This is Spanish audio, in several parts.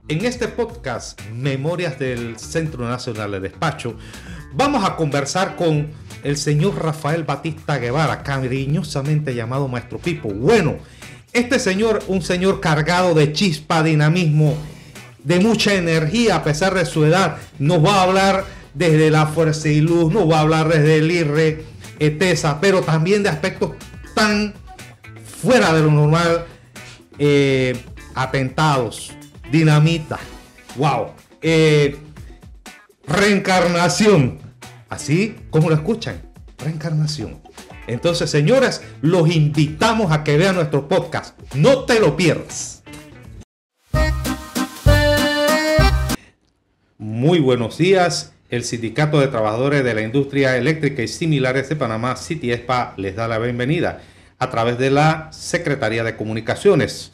En este podcast, Memorias del Centro Nacional de Despacho, vamos a conversar con el señor Rafael Batista Guevara, cariñosamente llamado Maestro Pipo. Bueno, este señor, un señor cargado de chispa, dinamismo, de mucha energía a pesar de su edad, nos va a hablar desde la Fuerza y Luz, nos va a hablar desde el IRRE, ETESA, pero también de aspectos tan fuera de lo normal, atentados, dinamita, wow, reencarnación, así como lo escuchan, reencarnación. Entonces, señores, los invitamos a que vean nuestro podcast, no te lo pierdas. Muy buenos días. El Sindicato de Trabajadores de la Industria Eléctrica y Similares de Panamá, CITIESPA, les da la bienvenida a través de la Secretaría de Comunicaciones.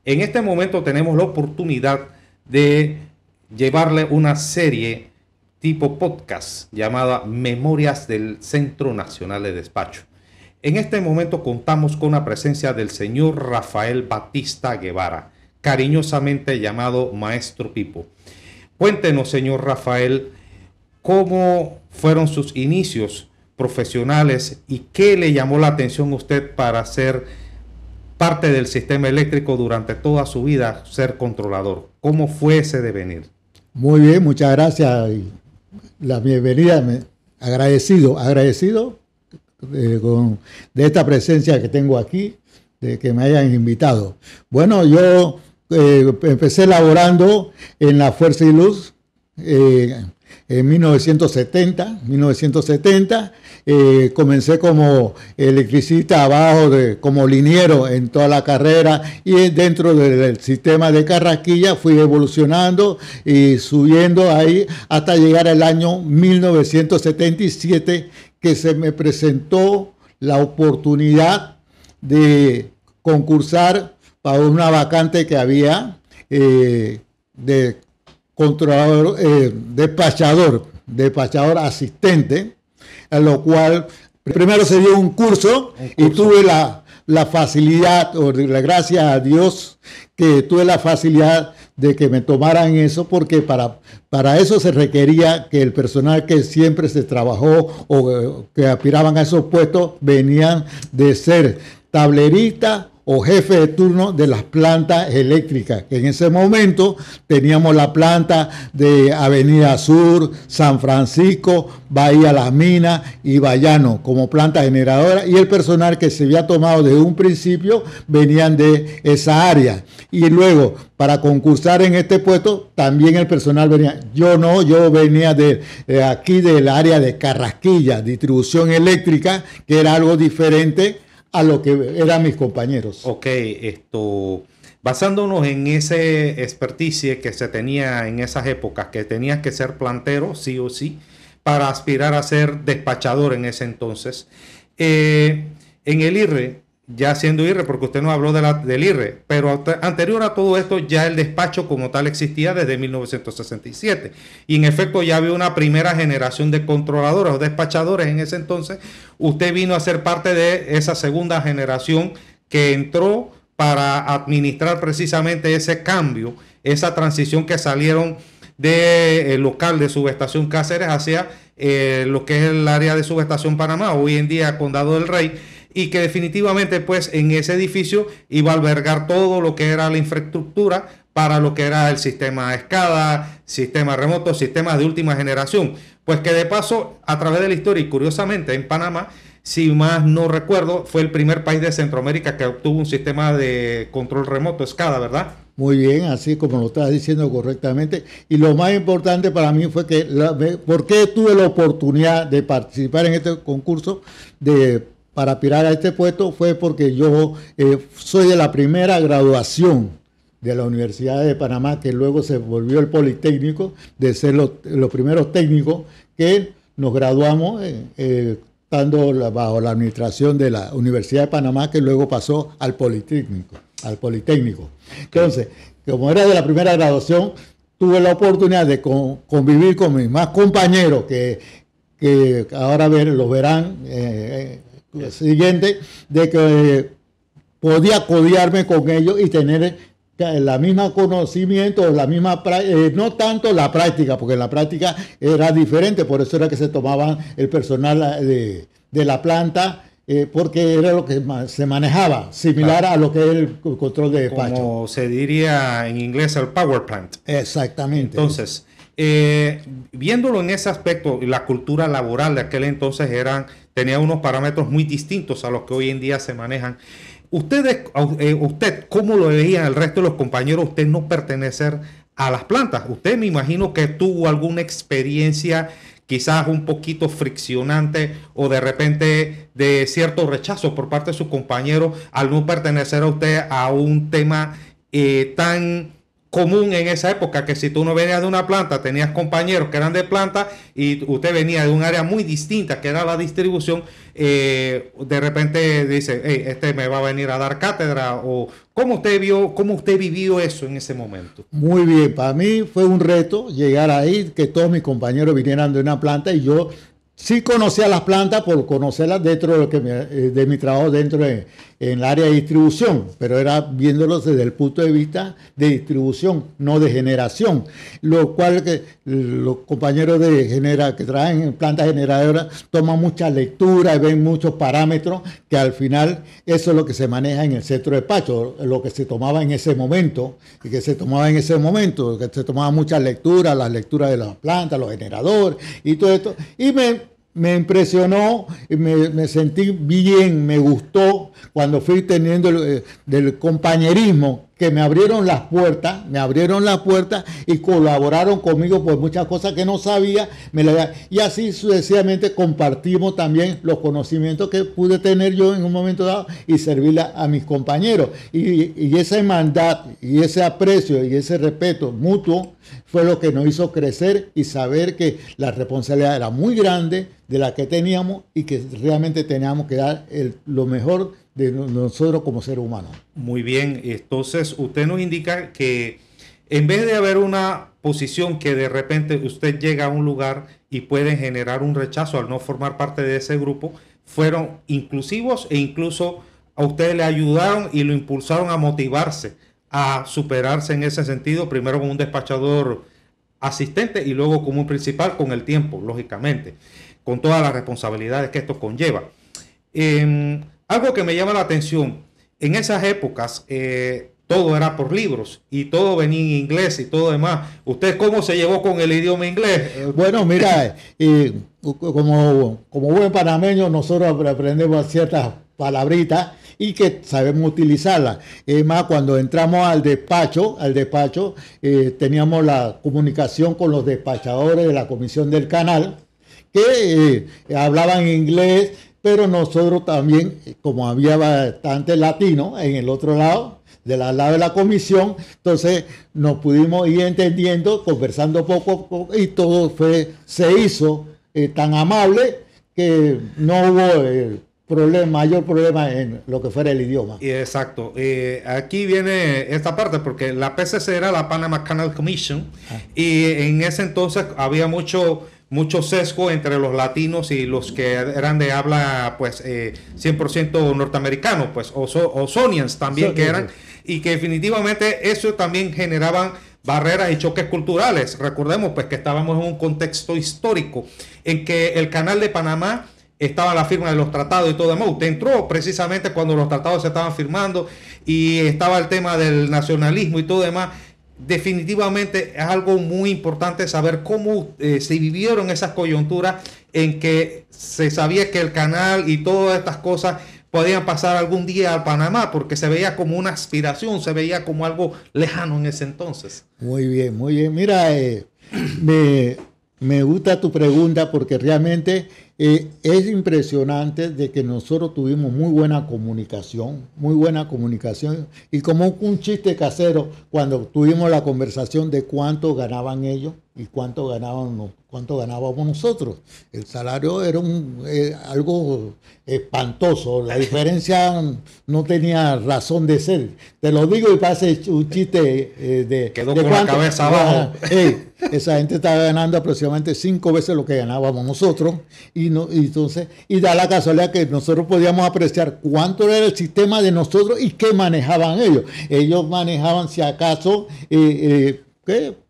En este momento tenemos la oportunidad de llevarle una serie tipo podcast llamada Memorias del Centro Nacional de Despacho. En este momento contamos con la presencia del señor Rafael Batista Guevara, cariñosamente llamado Maestro Pipo. Cuéntenos, señor Rafael, cómo fueron sus inicios profesionales y qué le llamó la atención a usted para ser parte del sistema eléctrico durante toda su vida, ser controlador. ¿Cómo fue ese devenir? Muy bien, muchas gracias. La bienvenida, agradecido de esta presencia que tengo aquí, de que me hayan invitado. Bueno, yo empecé laborando en la Fuerza y Luz en 1970. Comencé como electricista abajo, como liniero en toda la carrera, y dentro del sistema de Carrasquilla fui evolucionando y subiendo ahí hasta llegar al año 1977, que se me presentó la oportunidad de concursar para una vacante que había de controlador, despachador asistente, a lo cual primero se dio un curso y tuve la facilidad, gracias a Dios, que tuve la facilidad de que me tomaran eso, porque para eso se requería que el personal que siempre se trabajó o que aspiraban a esos puestos venían de ser tableristas o jefe de turno de las plantas eléctricas, que en ese momento teníamos la planta de Avenida Sur, San Francisco, Bahía Las Minas y Bayano como planta generadora, y el personal que se había tomado desde un principio venían de esa área. Y luego, para concursar en este puesto, también el personal venía. Yo venía de aquí del área de Carrasquilla, distribución eléctrica, que era algo diferente a lo que eran mis compañeros. Ok, basándonos en ese experticia que se tenía en esas épocas, que tenías que ser plantero, sí o sí, para aspirar a ser despachador en ese entonces. En el IRRE, ya siendo IRRE, porque usted nos habló del IRRE, pero anterior a todo esto ya el despacho como tal existía desde 1967. Y en efecto ya había una primera generación de controladores o despachadores en ese entonces. Usted vino a ser parte de esa segunda generación que entró para administrar precisamente ese cambio, esa transición que salieron del local de subestación Cáceres hacia lo que es el área de subestación Panamá, hoy en día Condado del Rey, y que definitivamente pues en ese edificio iba a albergar todo lo que era la infraestructura para lo que era el sistema SCADA, sistema remoto, sistemas de última generación. Pues que de paso, a través de la historia, y curiosamente en Panamá, si más no recuerdo, fue el primer país de Centroamérica que obtuvo un sistema de control remoto SCADA, ¿verdad? Muy bien, así como lo estás diciendo correctamente. Y lo más importante para mí fue que, ¿por qué tuve la oportunidad de participar en este concurso para aspirar a este puesto? Fue porque yo soy de la primera graduación de la Universidad de Panamá, que luego se volvió el Politécnico, de ser los primeros técnicos que nos graduamos estando bajo la administración de la Universidad de Panamá, que luego pasó al Politécnico. Entonces, como era de la primera graduación, tuve la oportunidad de convivir con mis más compañeros, que ahora los verán siguiente, de que podía codearme con ellos y tener la misma conocimiento, la misma no tanto la práctica, porque la práctica era diferente, por eso era que se tomaban el personal de la planta, porque era lo que se manejaba, similar a lo que es el control de despacho. Como se diría en inglés el power plant. Exactamente. Entonces, viéndolo en ese aspecto, la cultura laboral de aquel entonces tenía unos parámetros muy distintos a los que hoy en día se manejan. Usted, ¿cómo lo veía el resto de los compañeros? Usted no pertenecer a las plantas. Usted me imagino que tuvo alguna experiencia quizás un poquito friccionante o de repente de cierto rechazo por parte de sus compañeros al no pertenecer a usted a un tema tan común en esa época, que si tú no venías de una planta, tenías compañeros que eran de planta y usted venía de un área muy distinta que era la distribución, de repente dice, hey, este me va a venir a dar cátedra, o ¿cómo usted vivió eso en ese momento? Muy bien, para mí fue un reto llegar ahí, que todos mis compañeros vinieran de una planta y yo sí conocía las plantas por conocerlas dentro de, lo que de mi trabajo dentro en el área de distribución, pero era viéndolos desde el punto de vista de distribución, no de generación, lo cual los compañeros que trabajan en plantas generadoras toman mucha lectura y ven muchos parámetros que al final eso es lo que se maneja en el centro de despacho, lo que se tomaba en ese momento, que se tomaba muchas lecturas, las lecturas de las plantas, los generadores y todo esto, y me impresionó, me sentí bien, me gustó cuando fui teniendo del compañerismo, que me abrieron las puertas y colaboraron conmigo por muchas cosas que no sabía, y así sucesivamente compartimos también los conocimientos que pude tener yo en un momento dado y servirle a mis compañeros. Y esa hermandad y ese aprecio y ese respeto mutuo fue lo que nos hizo crecer y saber que la responsabilidad era muy grande de la que teníamos y que realmente teníamos que dar lo mejor de nosotros como seres humanos. Muy bien, entonces usted nos indica que en vez de haber una posición que de repente usted llega a un lugar y puede generar un rechazo al no formar parte de ese grupo, fueron inclusivos e incluso a ustedes le ayudaron y lo impulsaron a motivarse, a superarse en ese sentido, primero como un despachador asistente y luego como un principal con el tiempo, lógicamente, con todas las responsabilidades que esto conlleva. Algo que me llama la atención, en esas épocas todo era por libros y todo venía en inglés y todo demás. ¿Usted cómo se llevó con el idioma inglés? Bueno, mira, como buen panameño nosotros aprendemos ciertas palabritas y que sabemos utilizarlas. Es más, cuando entramos al despacho, teníamos la comunicación con los despachadores de la comisión del canal que hablaban inglés, pero nosotros también, como había bastante latino en el otro lado, del lado de la comisión, entonces nos pudimos ir entendiendo, conversando poco a poco, y todo se hizo tan amable que no hubo mayor problema en lo que fuera el idioma. Exacto. Aquí viene esta parte, porque la PCC era la Panama Canal Commission, y en ese entonces había mucho sesgo entre los latinos y los que eran de habla pues 100% norteamericano, pues Ozonians también que eran, y que definitivamente eso también generaban barreras y choques culturales. Recordemos pues que estábamos en un contexto histórico en que el Canal de Panamá estaba la firma de los tratados y todo demás. Usted entró precisamente cuando los tratados se estaban firmando y estaba el tema del nacionalismo y todo demás. Definitivamente es algo muy importante saber cómo se vivieron esas coyunturas en que se sabía que el canal y todas estas cosas podían pasar algún día al Panamá, porque se veía como una aspiración, se veía como algo lejano en ese entonces. Muy bien, muy bien. Mira, me gusta tu pregunta porque realmente es impresionante de que nosotros tuvimos muy buena comunicación y como un chiste casero cuando tuvimos la conversación de cuánto ganaban ellos y cuánto ganábamos nosotros. El salario era algo espantoso, la diferencia no tenía razón de ser. Te lo digo y parece un chiste quedó con la cabeza abajo. Esa gente estaba ganando aproximadamente 5 veces lo que ganábamos nosotros y entonces, y da la casualidad que nosotros podíamos apreciar cuánto era el sistema de nosotros y qué manejaban ellos. Ellos manejaban, si acaso,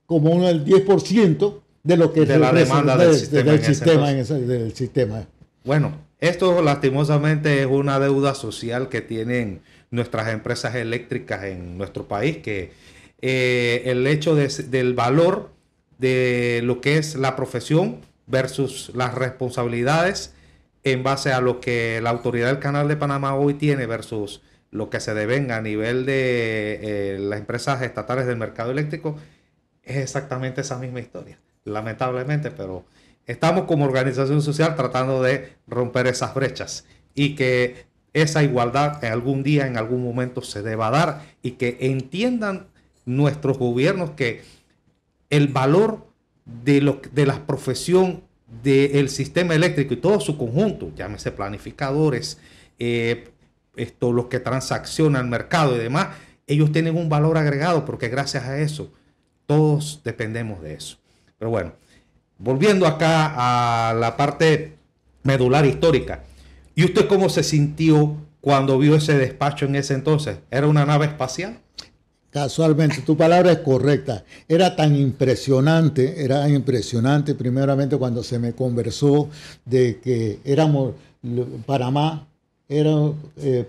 como el 10% de lo que de la demanda del sistema, del sistema. Bueno, esto lastimosamente es una deuda social que tienen nuestras empresas eléctricas en nuestro país, que el hecho del valor de lo que es la profesión versus las responsabilidades en base a lo que la autoridad del Canal de Panamá hoy tiene versus lo que se devenga a nivel de las empresas estatales del mercado eléctrico, es exactamente esa misma historia, lamentablemente, pero estamos como organización social tratando de romper esas brechas y que esa igualdad en algún día, en algún momento se deba dar, y que entiendan nuestros gobiernos que el valor de la profesión del sistema eléctrico y todo su conjunto, llámese planificadores, los que transaccionan el mercado y demás, ellos tienen un valor agregado porque gracias a eso todos dependemos de eso. Pero bueno, volviendo acá a la parte medular histórica, ¿y usted cómo se sintió cuando vio ese despacho en ese entonces? ¿Era una nave espacial? Casualmente, tu palabra es correcta. Era impresionante primeramente cuando se me conversó de que Panamá era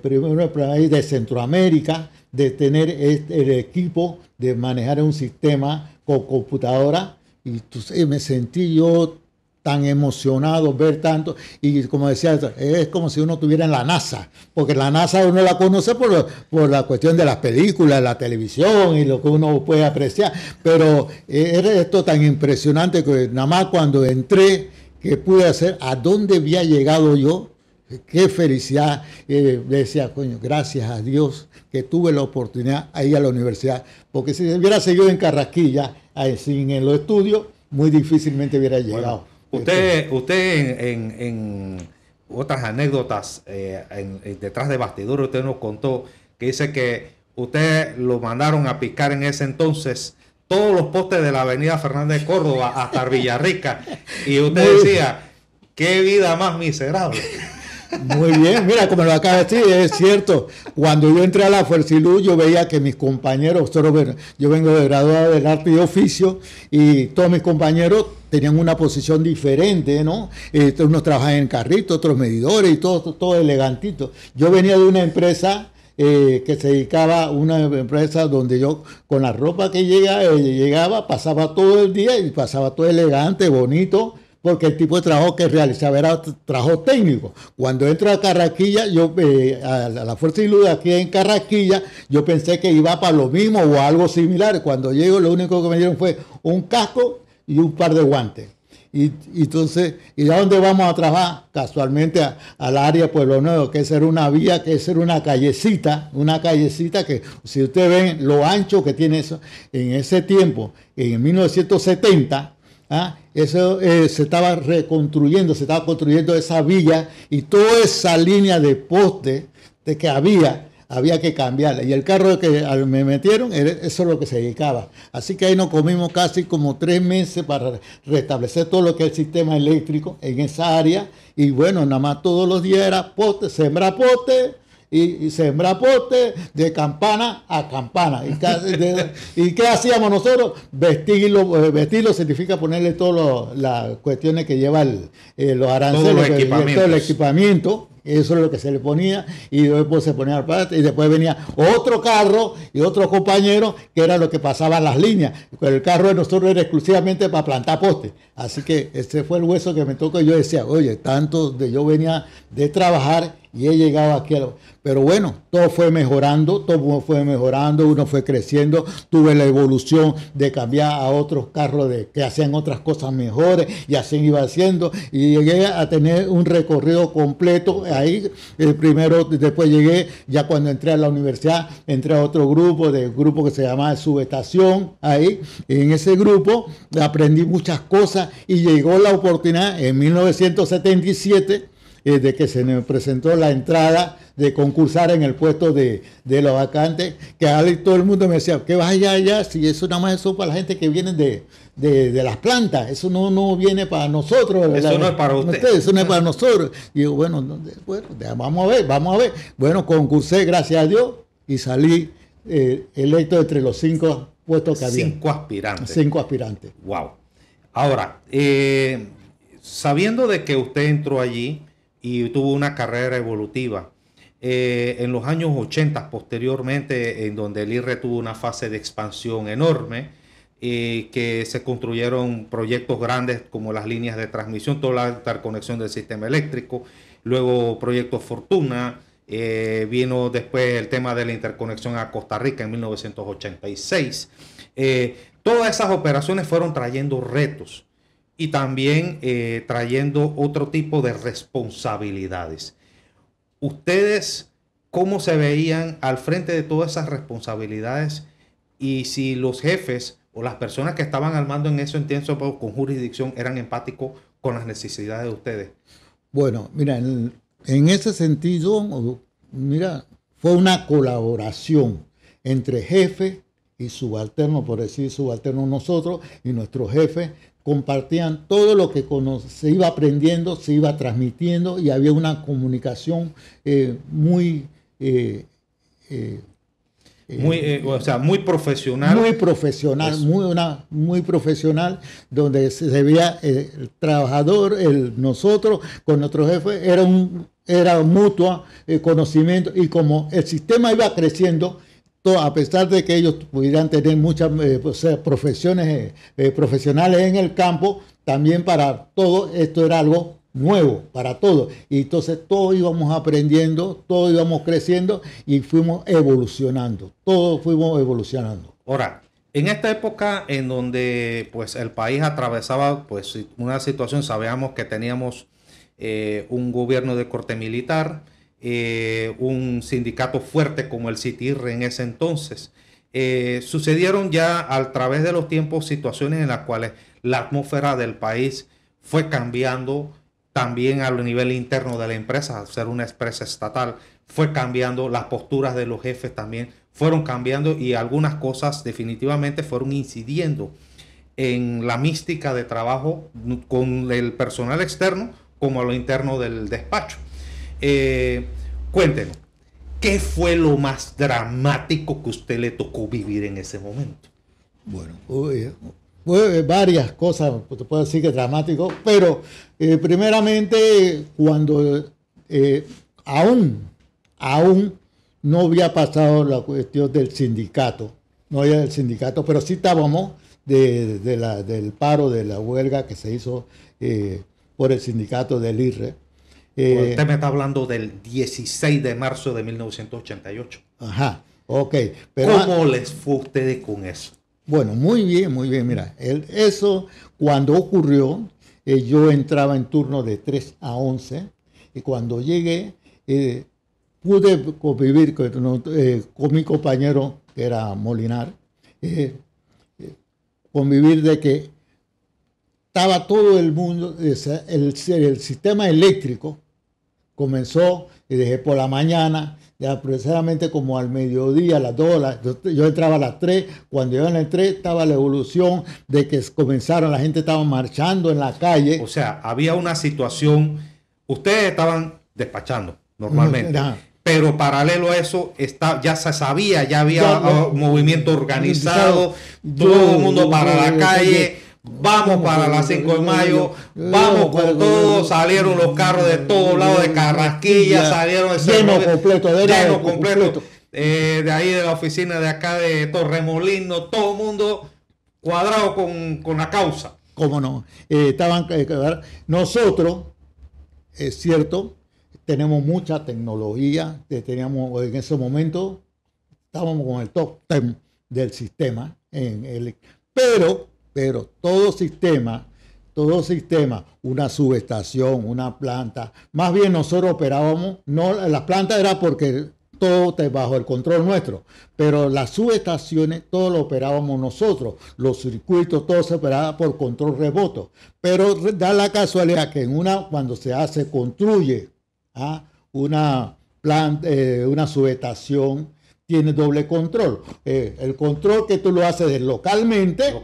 primero país de Centroamérica, de tener el equipo de manejar un sistema con computadora, y me sentí yo tan emocionado ver tanto, y como decía, es como si uno estuviera en la NASA, porque la NASA uno la conoce por la cuestión de las películas, la televisión y lo que uno puede apreciar, pero era esto tan impresionante que nada más cuando entré, que pude hacer, a dónde había llegado yo, qué felicidad. Decía, coño, gracias a Dios que tuve la oportunidad de ir a la universidad, porque si hubiera seguido en Carrasquilla, sin en los estudios, muy difícilmente hubiera llegado. Bueno. Usted en otras anécdotas detrás de bastidores, usted nos contó que dice que usted lo mandaron a picar en ese entonces todos los postes de la avenida Fernández de Córdoba hasta Villarrica, y usted decía, qué vida más miserable. Muy bien, mira, como lo acaba de decir, es cierto. Cuando yo entré a la Fuerciluz, yo veía que mis compañeros, yo vengo de graduado del arte y oficio, y todos mis compañeros tenían una posición diferente, ¿no? Unos trabajaban en carrito, otros medidores, y todo elegantito. Yo venía de una empresa que se dedicaba a una empresa donde yo, con la ropa que llegaba, pasaba todo el día y pasaba todo elegante, bonito, porque el tipo de trabajo que realizaba era trabajo técnico. Cuando entro a Carrasquilla, a la Fuerza y Luz aquí en Carrasquilla, yo pensé que iba para lo mismo o algo similar. Cuando llego, lo único que me dieron fue un casco y un par de guantes. Y entonces, ¿y a dónde vamos a trabajar? Casualmente al área Pueblo Nuevo, que esa era una vía, que esa era una callecita que, si ustedes ven lo ancho que tiene eso, en ese tiempo, en 1970, eso se estaba construyendo esa villa, y toda esa línea de poste de que había que cambiarla, y el carro que me metieron, eso es lo que se dedicaba. Así que ahí nos comimos casi como 3 meses para restablecer todo lo que es el sistema eléctrico en esa área, y bueno, nada más todos los días era poste, sembrar poste, y sembrar poste de campana a campana. ¿Y qué hacíamos nosotros? Vestirlo significa ponerle todas las cuestiones que lleva los aranceles, todo el equipamiento. Eso es lo que se le ponía, y después se ponía al parte, y después venía otro carro y otro compañero que era lo que pasaba las líneas. El carro de nosotros era exclusivamente para plantar postes. Así que ese fue el hueso que me tocó. Yo decía, oye, yo venía de trabajar y he llegado aquí. Pero bueno, todo fue mejorando, uno fue creciendo. Tuve la evolución de cambiar a otros carros que hacían otras cosas mejores, y así iba haciendo, y llegué a tener un recorrido completo ahí. Primero, después llegué, ya cuando entré a la universidad, entré a otro grupo que se llamaba Subestación. Ahí, en ese grupo, aprendí muchas cosas, y llegó la oportunidad en 1977 de que se nos presentó la entrada de concursar en el puesto de los vacantes, que ahí todo el mundo me decía, que vaya allá, si eso nada más eso para la gente que viene de las plantas, eso no viene para nosotros. Eso no es para usted. Eso no es para nosotros. Y digo, bueno, vamos a ver. Bueno, concursé, gracias a Dios, y salí electo entre los 5 puestos que había. 5 aspirantes. 5 aspirantes. Wow. Ahora, sabiendo de que usted entró allí y tuvo una carrera evolutiva, en los años 80 posteriormente, en donde el IRRE tuvo una fase de expansión enorme, que se construyeron proyectos grandes como las líneas de transmisión, toda la interconexión del sistema eléctrico, luego proyecto Fortuna, vino después el tema de la interconexión a Costa Rica en 1986. Todas esas operaciones fueron trayendo retos y también trayendo otro tipo de responsabilidades. ¿Ustedes cómo se veían al frente de todas esas responsabilidades? Y si los jefes o las personas que estaban al mando en eso intenso con jurisdicción eran empáticos con las necesidades de ustedes. Bueno, mira, en ese sentido, mira, fue una colaboración entre jefe y subalterno, por decir subalterno nosotros, y nuestros jefes compartían todo lo que se iba aprendiendo, se iba transmitiendo, y había una comunicación muy profesional. Muy profesional, muy profesional, donde se veía el trabajador, nosotros con nuestro jefe, era mutuo conocimiento, y como el sistema iba creciendo, a pesar de que ellos pudieran tener muchas profesiones profesionales en el campo, también para todo esto era algo nuevo para todos, y entonces todos íbamos aprendiendo, todos íbamos creciendo y fuimos evolucionando, Ahora, en esta época en donde pues el país atravesaba pues una situación, sabíamos que teníamos un gobierno de corte militar, un sindicato fuerte como el CITIRRE en ese entonces, sucedieron ya a través de los tiempos situaciones en las cuales la atmósfera del país fue cambiando. También a nivel interno de la empresa, al ser una empresa estatal, fue cambiando, las posturas de los jefes también fueron cambiando, y algunas cosas definitivamente fueron incidiendo en la mística de trabajo con el personal externo como a lo interno del despacho. Cuéntenos, ¿qué fue lo más dramático que usted le tocó vivir en ese momento? Bueno, varias cosas, te puedo decir que dramático, pero primeramente cuando aún no había pasado la cuestión del sindicato, pero sí estábamos del paro, de la huelga que se hizo por el sindicato del IRRE. Usted me está hablando del 16 de marzo de 1988. Ajá, ok. ¿Cómo les fue a ustedes con eso? Bueno, muy bien. Mira, eso cuando ocurrió, yo entraba en turno de 3 a 11, y cuando llegué pude convivir con mi compañero, que era Molinar, convivir de que estaba todo el mundo, el sistema eléctrico comenzó desde por la mañana, ya precisamente como al mediodía, a las 2, yo entraba a las 3, cuando yo entré estaba la evolución de que comenzaron, la gente estaba marchando en la calle. O sea, había una situación, ustedes estaban despachando normalmente, pero paralelo a eso ya se sabía, ya había movimiento organizado, todo el mundo para la calle. Vamos para las 5 de mayo, vamos con todo, salieron los carros de todos lados, de Carrasquilla, salieron lleno completo, de ahí de la oficina de acá de Torremolinos, todo el mundo cuadrado con la causa. ¿Cómo no? Nosotros, es cierto, tenemos mucha tecnología, teníamos en ese momento, estábamos con el top 10 del sistema, pero todo sistema, una subestación, una planta, más bien nosotros operábamos, no, las plantas era porque todo bajo el control nuestro, pero las subestaciones, todo lo operábamos nosotros, los circuitos, todo se operaba por control remoto, pero da la casualidad que cuando se construye Una planta, una subestación tiene doble control. El control que tú lo haces localmente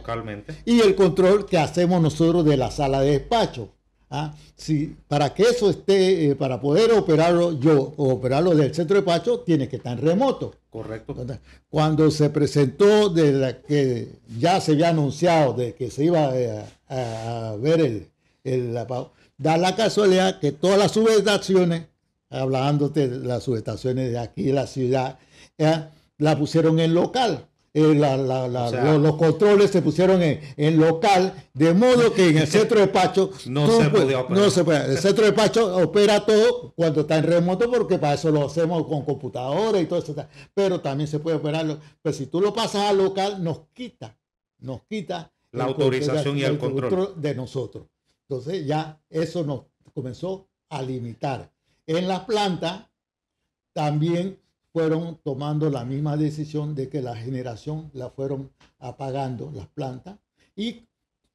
y el control que hacemos nosotros de la sala de despacho. Si, para que eso esté, para poder operarlo yo o operarlo del centro de despacho, tiene que estar en remoto. Correcto. Cuando se presentó de la que ya se había anunciado de que se iba a ver da la casualidad que todas las subestaciones, hablándote de las subestaciones de aquí de la ciudad, la pusieron en local. Los controles se pusieron en local, de modo que en el centro de despacho no se puede. El centro de despacho opera todo cuando está en remoto, porque para eso lo hacemos con computadoras y todo eso. Pero también se puede operarlo. Pero si tú lo pasas a local, nos quita la autorización y el control de nosotros. Entonces ya eso nos comenzó a limitar. En las plantas también fueron tomando la misma decisión de que la generación la fueron apagando las plantas, y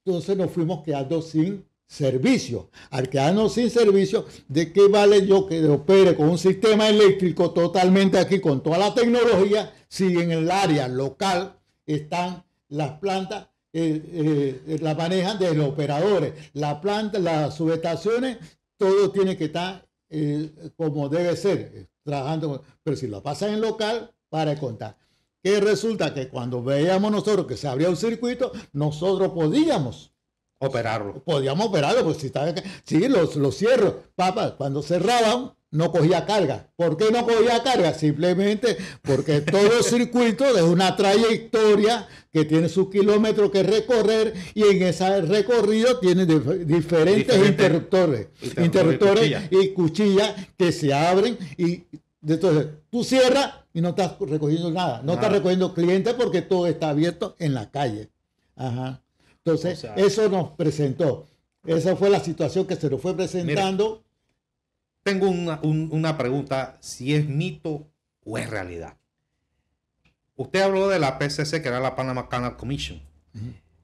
entonces nos fuimos quedando sin servicio. Al quedarnos sin servicio, ¿de qué vale yo que opere con un sistema eléctrico totalmente aquí con toda la tecnología si en el área local están las plantas? La manejan de los operadores, la planta, las subestaciones, todo tiene que estar como debe ser, trabajando. Pero si lo pasan en local, para de contar. Que resulta que cuando veíamos nosotros que se abría un circuito, nosotros podíamos operarlo. Podíamos operarlo, pues si estaba, sí, los cierros, cuando cerraban, no cogía carga. ¿Por qué no cogía carga? Simplemente porque todo circuito es una trayectoria que tiene sus kilómetros que recorrer, y en ese recorrido tiene diferentes interruptores y cuchillas que se abren, y entonces tú cierras y no estás recogiendo nada. No estás recogiendo clientes porque todo está abierto en la calle. Ajá. Entonces, eso nos presentó. Esa fue la situación que se nos fue presentando. Mira, tengo una pregunta, si es mito o es realidad. Usted habló de la PCC, que era la Panama Canal Commission.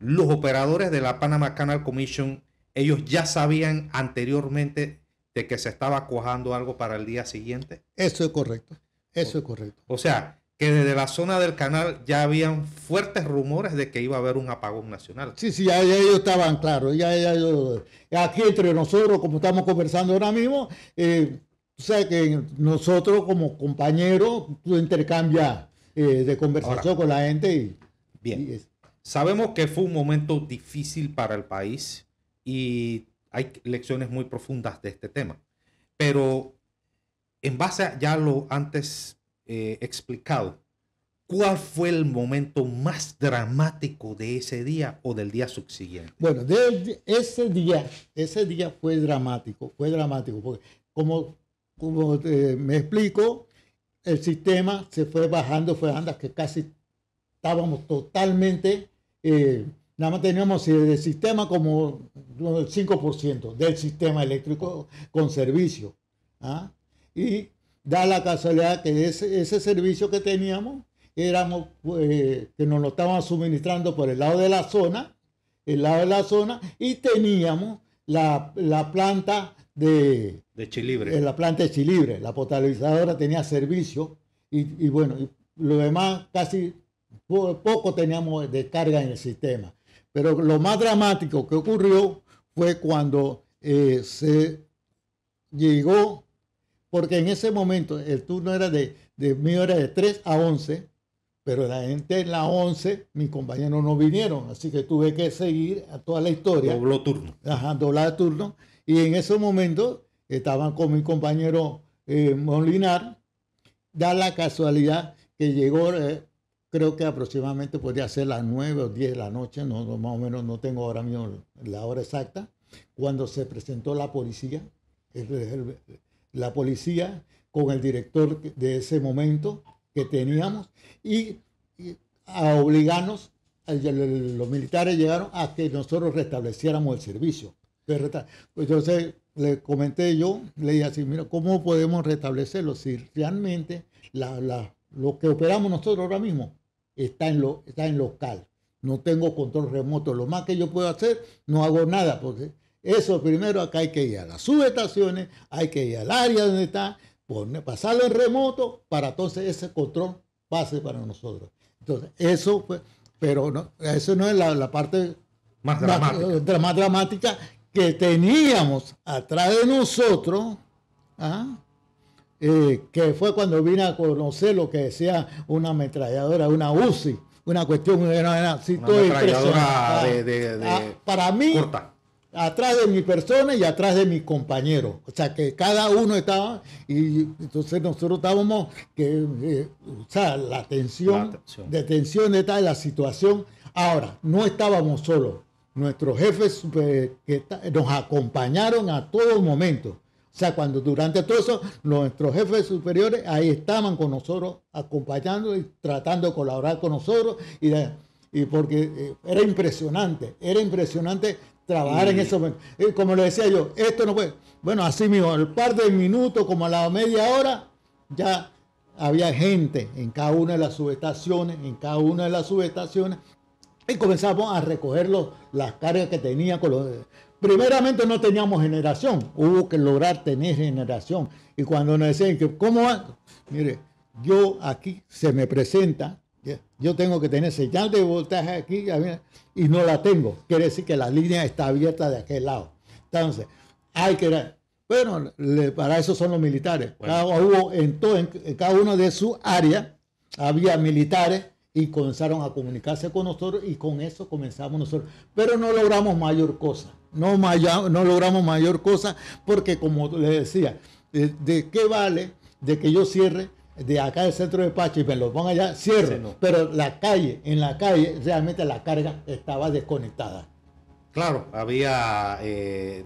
Los operadores de la Panama Canal Commission, ellos ya sabían anteriormente de que se estaba cuajando algo para el día siguiente. Eso es correcto. Eso es correcto. O sea, que desde la zona del canal ya habían fuertes rumores de que iba a haber un apagón nacional. Sí, ya ellos estaban claros. Aquí entre nosotros, como estamos conversando ahora mismo, o sea que nosotros como compañeros, tú intercambias de conversación ahora con la gente. Bien, sabemos que fue un momento difícil para el país y hay lecciones muy profundas de este tema. Pero en base a ya lo antes explicado, ¿cuál fue el momento más dramático de ese día o del día subsiguiente? Bueno, ese día fue dramático, porque como me explico, el sistema se fue bajando hasta que casi estábamos totalmente, nada más teníamos el sistema como el 5% del sistema eléctrico con servicio. Y da la casualidad que ese servicio que teníamos, éramos que nos lo estaban suministrando por el lado de la zona, y teníamos la planta de Chilibre. La planta de Chilibre, la potabilizadora tenía servicio, y bueno, y lo demás casi poco teníamos de carga en el sistema. Pero lo más dramático que ocurrió fue cuando se llegó, porque en ese momento el turno era mío era de 3 a 11, pero la gente en la 11, mis compañeros no vinieron, así que tuve que seguir a toda la historia. Dobló turno. Ajá, doblar turno. Y en ese momento estaban con mi compañero Molinar. Da la casualidad que llegó, creo que aproximadamente podría ser las 9 o 10 de la noche, no, más o menos no tengo ahora mismo la hora exacta, cuando se presentó la policía. La policía con el director de ese momento que teníamos, y a obligarnos, los militares llegaron a que nosotros restableciéramos el servicio. Entonces le comenté yo, le dije así, mira, ¿cómo podemos restablecerlo si realmente lo que operamos nosotros ahora mismo está en local? No tengo control remoto. Lo más que yo puedo hacer, no hago nada, porque Eso primero acá hay que ir a las subestaciones, hay que ir al área donde está, pasarlo en remoto para entonces ese control pase para nosotros. Entonces, eso fue, pero no, eso no es la parte más dramática. más dramática que teníamos atrás de nosotros, ¿ah? Que fue cuando vine a conocer lo que decía una ametralladora, una UCI, una cuestión, así Una todo ametralladora para mí, corta. atrás de mi persona y atrás de mis compañeros. O sea, que cada uno estaba, y entonces nosotros estábamos, o sea, la tensión, de tensión de tal, la situación. Ahora, no estábamos solos. Nuestros jefes nos acompañaron a todo momento. O sea, cuando durante todo eso, nuestros jefes superiores ahí estaban con nosotros, acompañando y tratando de colaborar con nosotros. Y porque era impresionante trabajar en ese momento. Como le decía yo, esto no puede. Bueno, así mismo, al par de minutos, como a la media hora, ya había gente en cada una de las subestaciones, y comenzamos a recoger las cargas que tenía con los. Primeramente no teníamos generación, hubo que lograr tener generación. Y cuando nos decían que, ¿cómo va? Mire, yo aquí se me presenta, yo tengo que tener señal de voltaje aquí y no la tengo. Quiere decir que la línea está abierta de aquel lado. Entonces, hay que. Bueno, para eso son los militares. Bueno. En cada uno de sus áreas había militares y comenzaron a comunicarse con nosotros y con eso comenzamos nosotros. Pero no logramos mayor cosa. No logramos mayor cosa porque, como les decía, ¿de qué vale de que yo cierre de acá del centro de Pacho y me lo ponga allá? Cierro. Sí, no. Pero en la calle realmente la carga estaba desconectada. Claro, había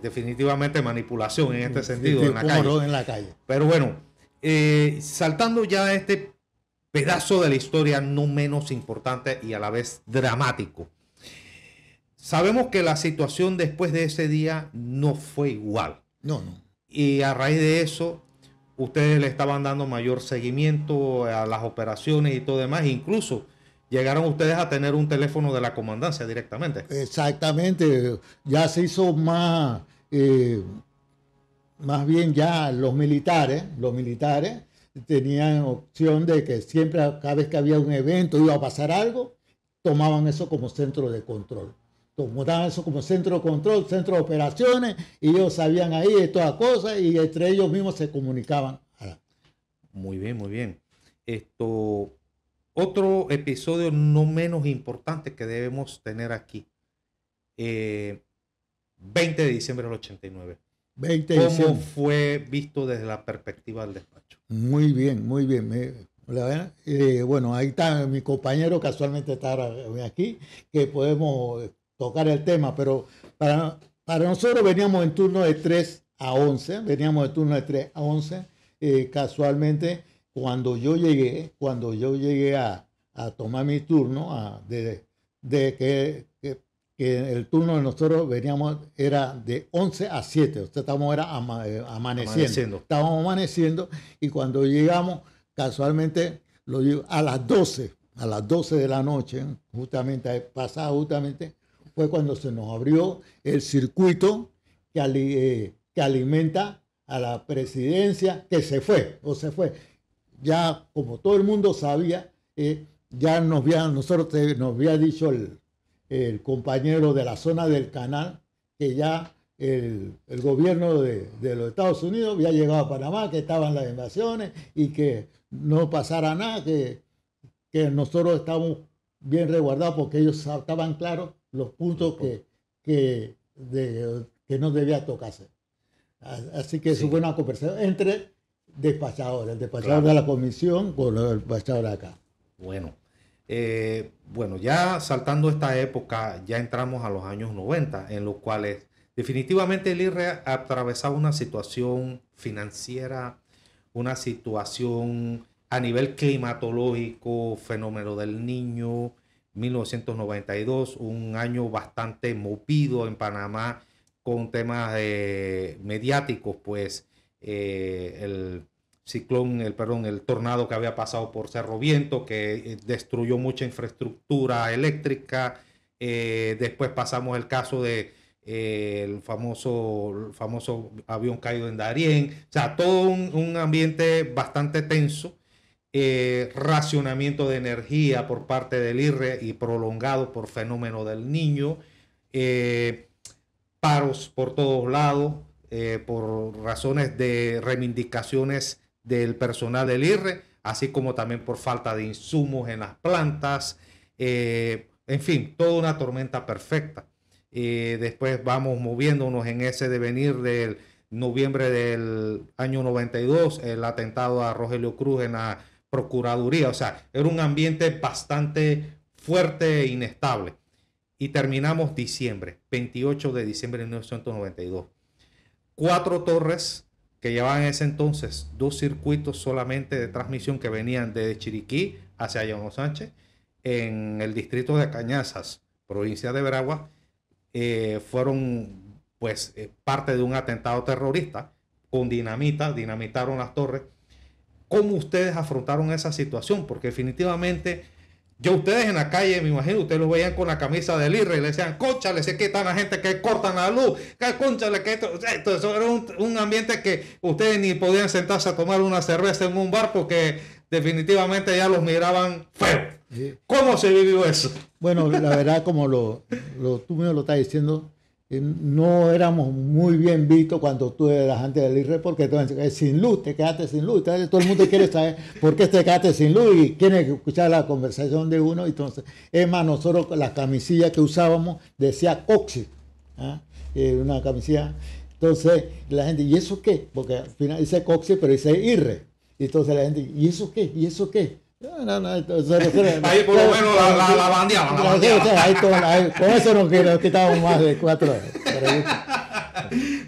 definitivamente manipulación en este sentido en la calle. En la calle. Pero bueno, saltando ya este pedazo de la historia no menos importante y a la vez dramático. Sabemos que la situación después de ese día no fue igual. No. Y a raíz de eso, ustedes le estaban dando mayor seguimiento a las operaciones y todo demás. Incluso llegaron ustedes a tener un teléfono de la comandancia directamente. Exactamente. Ya se hizo más bien ya los militares tenían opción de que siempre, cada vez que había un evento, iba a pasar algo, tomaban eso como centro de control. Tomaban eso como centro de control, centro de operaciones, y ellos sabían ahí de todas cosas, y entre ellos mismos se comunicaban. Muy bien, muy bien. Otro episodio no menos importante que debemos tener aquí. 20 de diciembre del 89. ¿Cómo fue visto desde la perspectiva del despacho? Muy bien, muy bien. Bueno, ahí está mi compañero, casualmente está aquí, que podemos tocar el tema, pero para nosotros veníamos en turno de 3 a 11, casualmente cuando yo llegué a tomar mi turno, que el turno de nosotros era de 11 a 7, estábamos amaneciendo. Estábamos amaneciendo y cuando llegamos, casualmente, a las 12 de la noche, justamente, fue cuando se nos abrió el circuito que alimenta a la presidencia, que se fue. Ya, como todo el mundo sabía, ya nos había dicho el compañero de la zona del canal, que ya el gobierno de los Estados Unidos había llegado a Panamá, que estaban las invasiones y que no pasara nada, que nosotros estábamos bien resguardados porque ellos estaban claros los puntos que no debía tocarse. Así que eso fue una conversación entre despachadores, el despachador de la comisión con el despachador de acá. Bueno, ya saltando esta época, ya entramos a los años 90, en los cuales definitivamente el IRRE atravesaba una situación financiera, una situación a nivel climatológico, fenómeno del Niño, 1992, un año bastante movido en Panamá con temas mediáticos, pues el tornado que había pasado por Cerro Viento, que destruyó mucha infraestructura eléctrica. Después pasamos el caso de el famoso avión caído en Darién, o sea, todo un ambiente bastante tenso, racionamiento de energía por parte del IRRE y prolongado por fenómeno del Niño, paros por todos lados, por razones de reivindicaciones del personal del IRRE, así como también por falta de insumos en las plantas, en fin, toda una tormenta perfecta. Después vamos moviéndonos en ese devenir del noviembre del año 92, el atentado a Rogelio Cruz en la Procuraduría. O sea, era un ambiente bastante fuerte e inestable. Y terminamos diciembre, 28 de diciembre de 1992. 4 torres que llevaban en ese entonces 2 circuitos solamente de transmisión que venían desde Chiriquí hacia Llano Sánchez, en el distrito de Cañazas, provincia de Veraguas, fueron pues parte de un atentado terrorista con dinamitaron las torres. ¿Cómo ustedes afrontaron esa situación? Porque definitivamente, yo ustedes en la calle, me imagino, ustedes lo veían con la camisa del IRRE y le decían, cónchale, se quitan la gente que cortan la luz, cónchale, que esto era un ambiente que ustedes ni podían sentarse a tomar una cerveza en un bar porque definitivamente ya los miraban feo. ¿Cómo se vivió eso? Bueno, la verdad, como tú mismo lo estás diciendo, no éramos muy bien vistos cuando tú eras antes del IRRE, porque entonces, sin luz, te quedaste sin luz. Entonces, todo el mundo quiere saber por qué te quedaste sin luz y quiere escuchar la conversación de uno. Entonces, es más, nosotros las camisillas que usábamos decía Coxi, ¿ah? Una camisilla. Entonces, la gente, ¿y eso qué? Porque al final dice Coxi, pero dice IRRE. Entonces la gente, ¿y eso qué? ¿Y eso qué? No, entonces, ahí por lo menos la bandeaban. Con eso nos quitábamos más de 4 horas.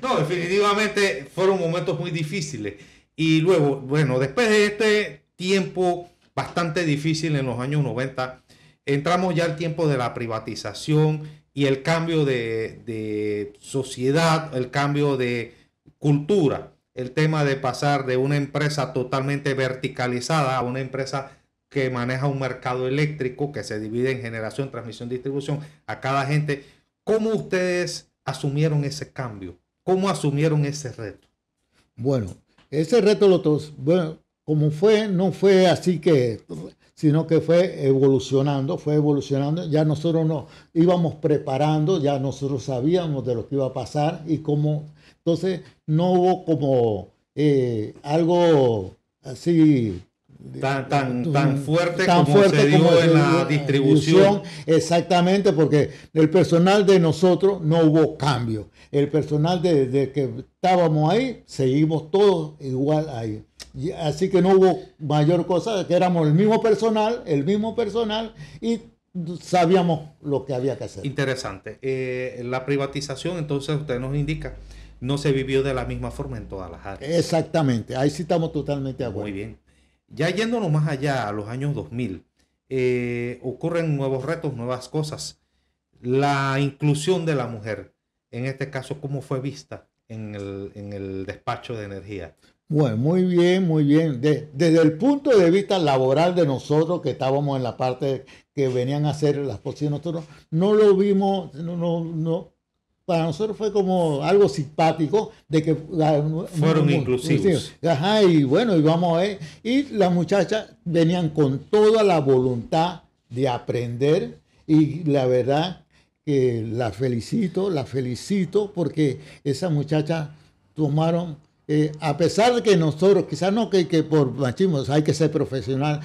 No, definitivamente fueron momentos muy difíciles. Y luego, bueno, después de este tiempo bastante difícil en los años 90, entramos ya al tiempo de la privatización y el cambio de sociedad, el cambio de cultura. El tema de pasar de una empresa totalmente verticalizada a una empresa que maneja un mercado eléctrico que se divide en generación, transmisión, distribución a cada gente. ¿Cómo ustedes asumieron ese cambio? ¿Cómo asumieron ese reto? Bueno, ese reto como no fue así sino que fue evolucionando. Ya nosotros nos íbamos preparando, ya nosotros sabíamos de lo que iba a pasar y cómo. Entonces no hubo como algo así tan fuerte como se dio en la distribución. Exactamente, porque el personal de nosotros no hubo cambio. El personal de que estábamos ahí, seguimos todos igual ahí. Así que no hubo mayor cosa, que éramos el mismo personal y sabíamos lo que había que hacer. Interesante. La privatización, entonces usted nos indica, no se vivió de la misma forma en todas las áreas. Exactamente, ahí sí estamos totalmente de acuerdo. Muy bien. Ya yéndonos más allá, a los años 2000, ocurren nuevos retos, nuevas cosas. La inclusión de la mujer, en este caso, ¿cómo fue vista en el despacho de energía? Bueno, muy bien, muy bien. Desde el punto de vista laboral de nosotros, que estábamos en la parte que venían a hacer las posiciones, nosotros no lo vimos, no. Para nosotros fue como algo simpático de que fueron inclusivos. Ajá, y bueno, y vamos a ver. Y las muchachas venían con toda la voluntad de aprender y la verdad que la felicito porque esas muchachas tomaron, a pesar de que nosotros, quizás no que por machismo hay que ser profesional,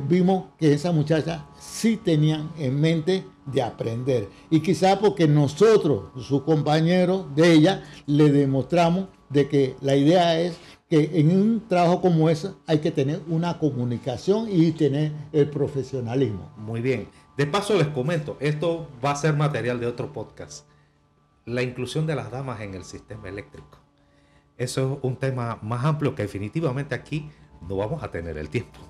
vimos que esas muchachas sí tenían en mente de aprender. Y quizás porque nosotros, sus compañeros de ella, le demostramos de que la idea es que en un trabajo como ese hay que tener una comunicación y tener el profesionalismo. Muy bien. De paso les comento, esto va a ser material de otro podcast. La inclusión de las damas en el sistema eléctrico. Eso es un tema más amplio que definitivamente aquí no vamos a tener el tiempo.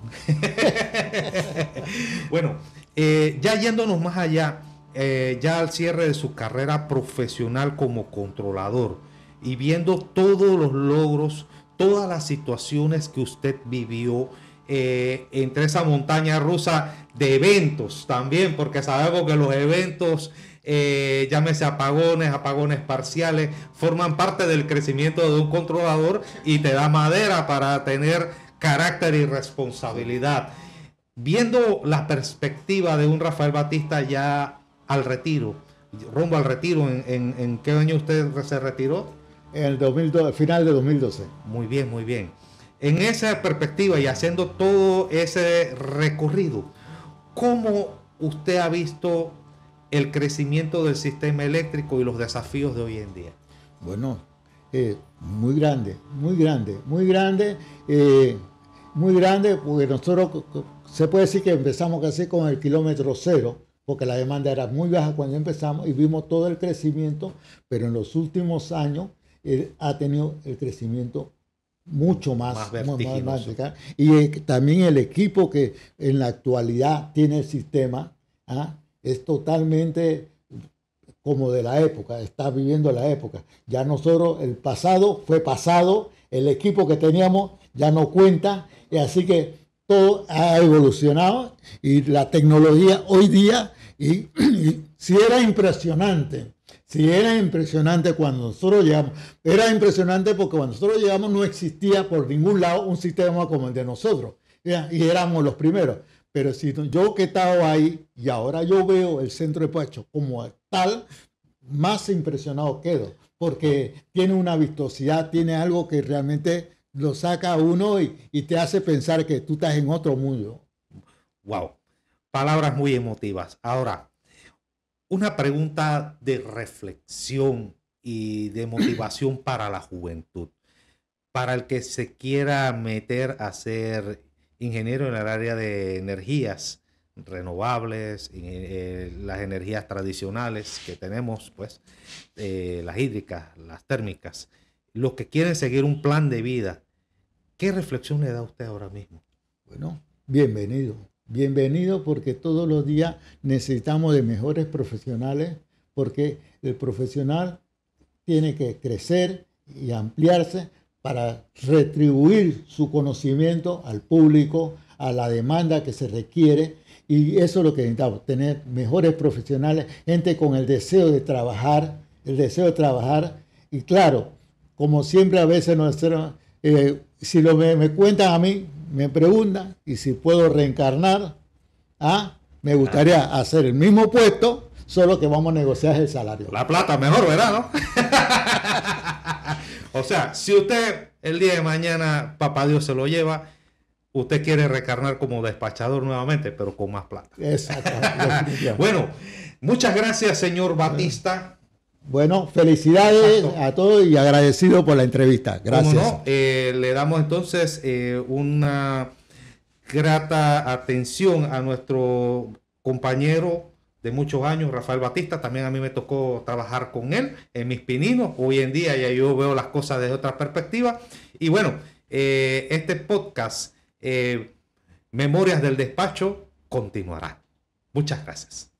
Bueno, ya yéndonos más allá, ya al cierre de su carrera profesional como controlador y viendo todos los logros, todas las situaciones que usted vivió entre esa montaña rusa de eventos también, porque sabemos que los eventos llámese apagones parciales, forman parte del crecimiento de un controlador y te da madera para tener carácter y responsabilidad. Viendo la perspectiva de un Rafael Batista ya al retiro, rumbo al retiro, ¿en qué año usted se retiró? En el 2012, final de 2012. Muy bien, muy bien. En esa perspectiva y haciendo todo ese recorrido, ¿cómo usted ha visto el crecimiento del sistema eléctrico y los desafíos de hoy en día? Bueno, muy grande, muy grande, muy grande, muy grande, porque nosotros se puede decir que empezamos casi con el kilómetro cero, porque la demanda era muy baja cuando empezamos y vimos todo el crecimiento, pero en los últimos años ha tenido el crecimiento mucho más vertiginoso. Y también el equipo que en la actualidad tiene el sistema es totalmente como de la época, está viviendo la época. Ya nosotros, el pasado fue pasado, el equipo que teníamos ya no cuenta, y así que todo ha evolucionado y la tecnología hoy día, y si era impresionante cuando nosotros llegamos. Era impresionante porque cuando nosotros llegamos no existía por ningún lado un sistema como el de nosotros. Y éramos los primeros. Pero si yo que estaba ahí y ahora yo veo el centro de despacho como tal, más impresionado quedo. Porque tiene una vistosidad, tiene algo que realmente lo saca a uno y te hace pensar que tú estás en otro mundo. Wow. Palabras muy emotivas. Ahora, una pregunta de reflexión y de motivación para la juventud. Para el que se quiera meter a ser ingeniero en el área de energías renovables, las energías tradicionales que tenemos, pues, las hídricas, las térmicas, los que quieren seguir un plan de vida, ¿qué reflexión le da a usted ahora mismo? Bueno, bienvenido. Bienvenido, porque todos los días necesitamos de mejores profesionales, porque el profesional tiene que crecer y ampliarse para retribuir su conocimiento al público, a la demanda que se requiere, y eso es lo que necesitamos, tener mejores profesionales, gente con el deseo de trabajar, y claro, como siempre a veces si me cuentan a mí, me preguntan, y si puedo reencarnar, me gustaría hacer el mismo puesto, solo que vamos a negociar el salario. La plata mejor, ¿verdad? ¿No? O sea, si usted el día de mañana, papá Dios se lo lleva, usted quiere reencarnar como despachador nuevamente, pero con más plata. Exacto. Bueno, muchas gracias, señor Batista. Bueno, felicidades a todos y agradecido por la entrevista. Gracias. ¿Cómo no? Le damos entonces una grata atención a nuestro compañero de muchos años, Rafael Batista. También a mí me tocó trabajar con él en mis pininos. Hoy en día ya yo veo las cosas desde otra perspectiva. Y bueno, este podcast, Memorias del Despacho, continuará. Muchas gracias.